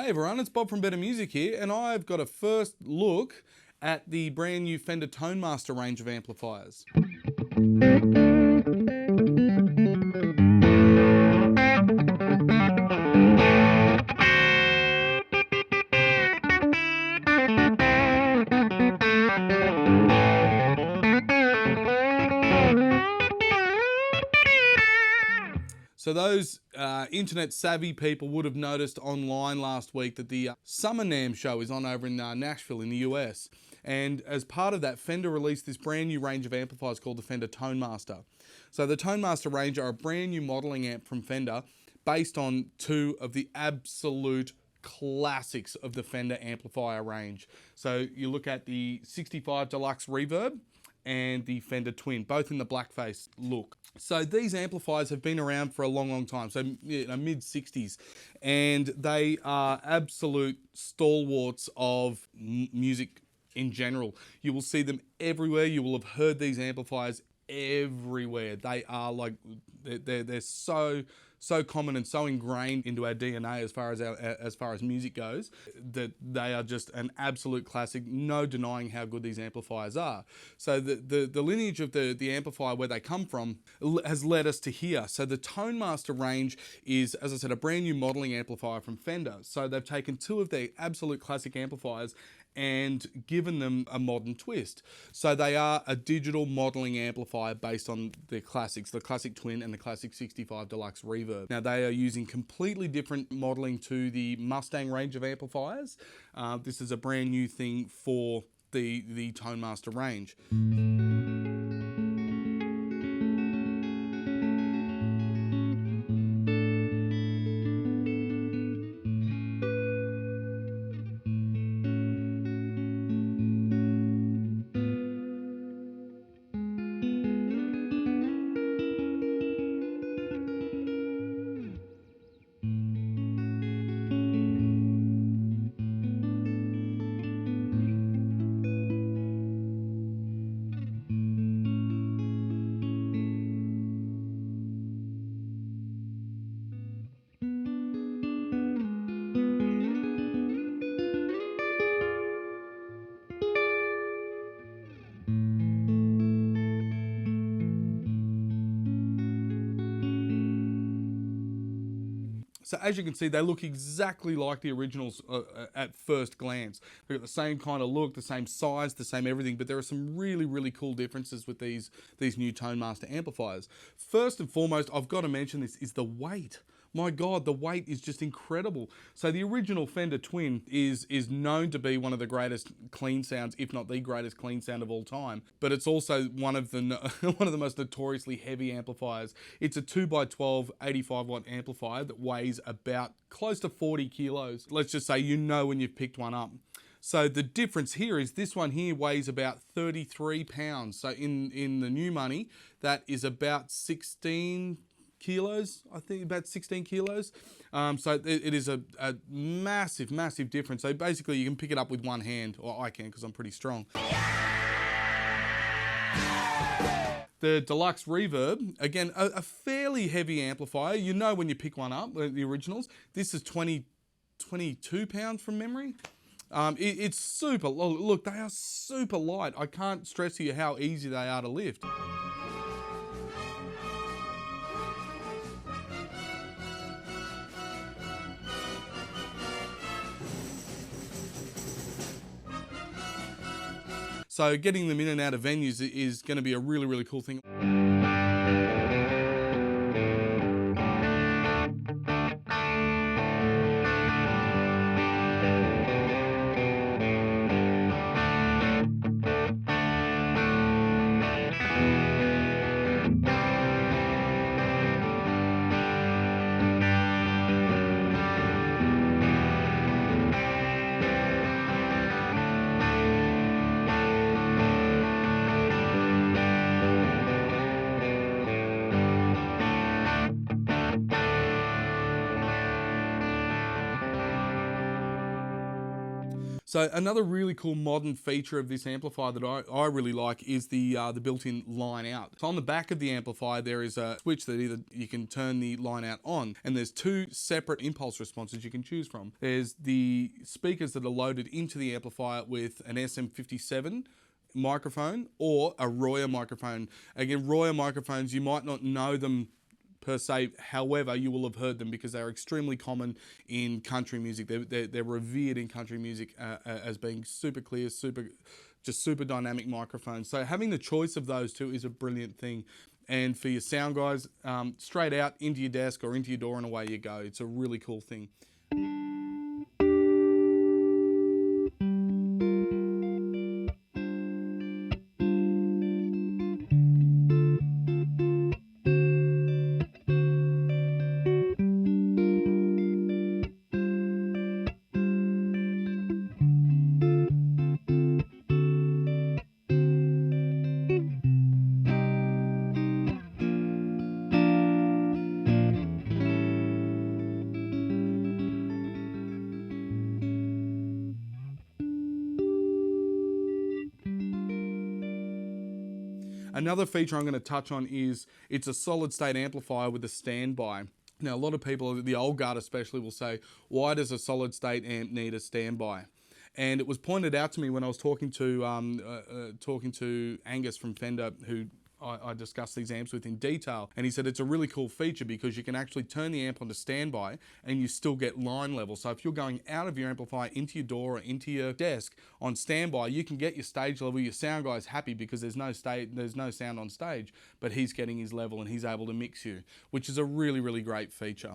Hey everyone, it's Bob from Better Music here, and I've got a first look at the brand new Fender Tonemaster range of amplifiers. So those internet savvy people would have noticed online last week that the Summer NAMM show is on over in Nashville in the US. And as part of that, Fender released this brand new range of amplifiers called the Fender Tonemaster. So the Tonemaster range are a brand new modeling amp from Fender based on two of the absolute classics of the Fender amplifier range. So you look at the 65 Deluxe Reverb and the Fender Twin, both in the blackface look. So these amplifiers have been around for a long time, so mid-60s, and they are absolute stalwarts of music in general. You will see them everywhere. You will have heard these amplifiers everywhere. They are like, they're so common and so ingrained into our DNA as far as music goes, that they are just an absolute classic. No denying how good these amplifiers are. So the lineage of the amplifier, where they come from, has led us to here. So the Tonemaster range is, as I said, a brand new modeling amplifier from Fender. So they've taken two of their absolute classic amplifiers and given them a modern twist. So they are a digital modeling amplifier based on the classics, the classic Twin and the classic 65 Deluxe Reverb. Now they are using completely different modeling to the Mustang range of amplifiers. This is a brand new thing for the Tonemaster range. So as you can see, they look exactly like the originals at first glance. They've got the same kind of look, the same size, the same everything, but there are some really cool differences with these new Tonemaster amplifiers. First and foremost, I've got to mention this, is the weight. My God, the weight is just incredible. So the original Fender Twin is known to be one of the greatest clean sounds, if not the greatest clean sound of all time. But it's also one of the most notoriously heavy amplifiers. It's a 2x12 85-watt amplifier that weighs about close to 40 kilos. Let's just say you know when you've picked one up. So the difference here is this one here weighs about 33 pounds. So in the new money, that is about 16 kilos, I think about 16 kilos. So it is a massive difference. So basically you can pick it up with one hand, or I can because I'm pretty strong. The Deluxe Reverb, again, a fairly heavy amplifier. You know when you pick one up, the originals. This is 22 pounds from memory. It's super, look, they are super light. I can't stress to you how easy they are to lift. So getting them in and out of venues is going to be a really cool thing. So another really cool modern feature of this amplifier that I really like is the built-in line out. So on the back of the amplifier there is a switch that either you can turn the line out on, and there's two separate impulse responses you can choose from. There's the speakers that are loaded into the amplifier with an SM57 microphone or a Royer microphone. Again, Royer microphones, you might not know them per se, however, you will have heard them because they're extremely common in country music. They're revered in country music as being super clear, super dynamic microphones. So having the choice of those two is a brilliant thing. And for your sound guys, straight out into your desk or into your door and away you go. It's a really cool thing. Another feature I'm going to touch on is it's a solid state amplifier with a standby. Now, a lot of people, the old guard especially, will say, why does a solid state amp need a standby? And it was pointed out to me when I was talking to Angus from Fender, who I discussed these amps with in detail, and he said it's a really cool feature because you can actually turn the amp onto standby and you still get line level. So if you're going out of your amplifier into your door or into your desk on standby, you can get your stage level. Your sound guy's happy because there's no sound on stage, but he's getting his level and he's able to mix you, which is a really, really great feature.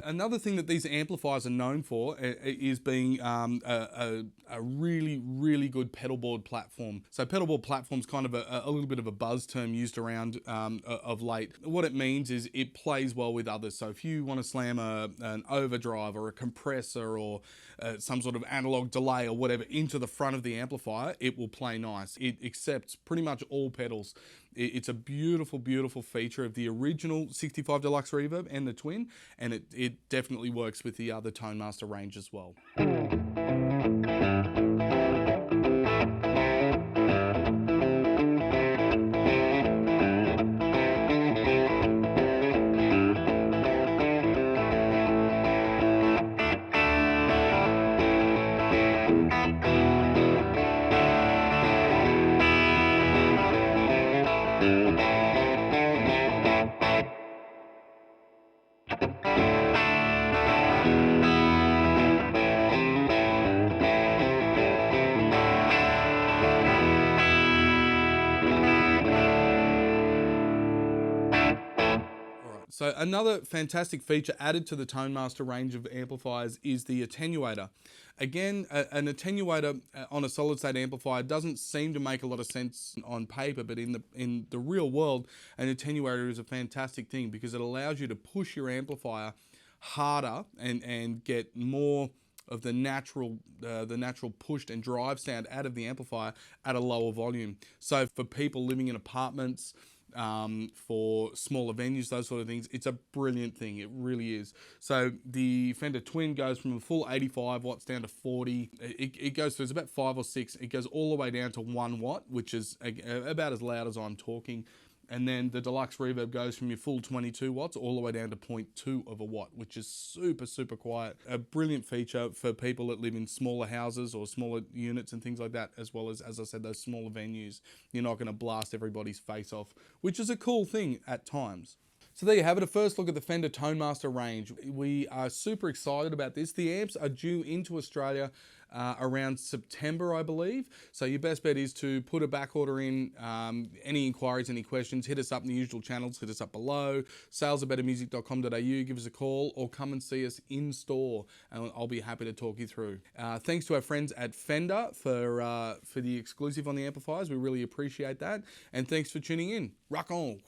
Another thing that these amplifiers are known for is being a really, really good pedalboard platform. So pedalboard platform is kind of a little bit of a buzz term used around of late. What it means is it plays well with others. So if you want to slam an overdrive or a compressor or some sort of analog delay or whatever into the front of the amplifier, it will play nice. It accepts pretty much all pedals. It's a beautiful, beautiful feature of the original 65 Deluxe Reverb and the Twin, and it definitely works with the other Tonemaster range as well. So another fantastic feature added to the Tonemaster range of amplifiers is the Attenuator. Again, an attenuator on a solid state amplifier doesn't seem to make a lot of sense on paper, but in the real world, an attenuator is a fantastic thing because it allows you to push your amplifier harder and get more of the natural pushed and drive sound out of the amplifier at a lower volume. So for people living in apartments, for smaller venues, those sort of things, it's a brilliant thing. It really is. So the Fender Twin goes from a full 85 watts down to 40. It goes through, it's about 5 or 6. It goes all the way down to 1 watt, which is about as loud as I'm talking. And then the Deluxe Reverb goes from your full 22 watts all the way down to 0.2 of a watt, which is super, super quiet. A brilliant feature for people that live in smaller houses or smaller units and things like that, as well as I said, those smaller venues. You're not going to blast everybody's face off, which is a cool thing at times. So there you have it, a first look at the Fender Tonemaster range. We are super excited about this. The amps are due into Australia around September, I believe. So your best bet is to put a back order in. Any inquiries, any questions, hit us up in the usual channels, hit us up below, sales@bettermusic.com.au, give us a call, or come and see us in store, and I'll be happy to talk you through. Thanks to our friends at Fender for the exclusive on the amplifiers. We really appreciate that. And thanks for tuning in. Rock on.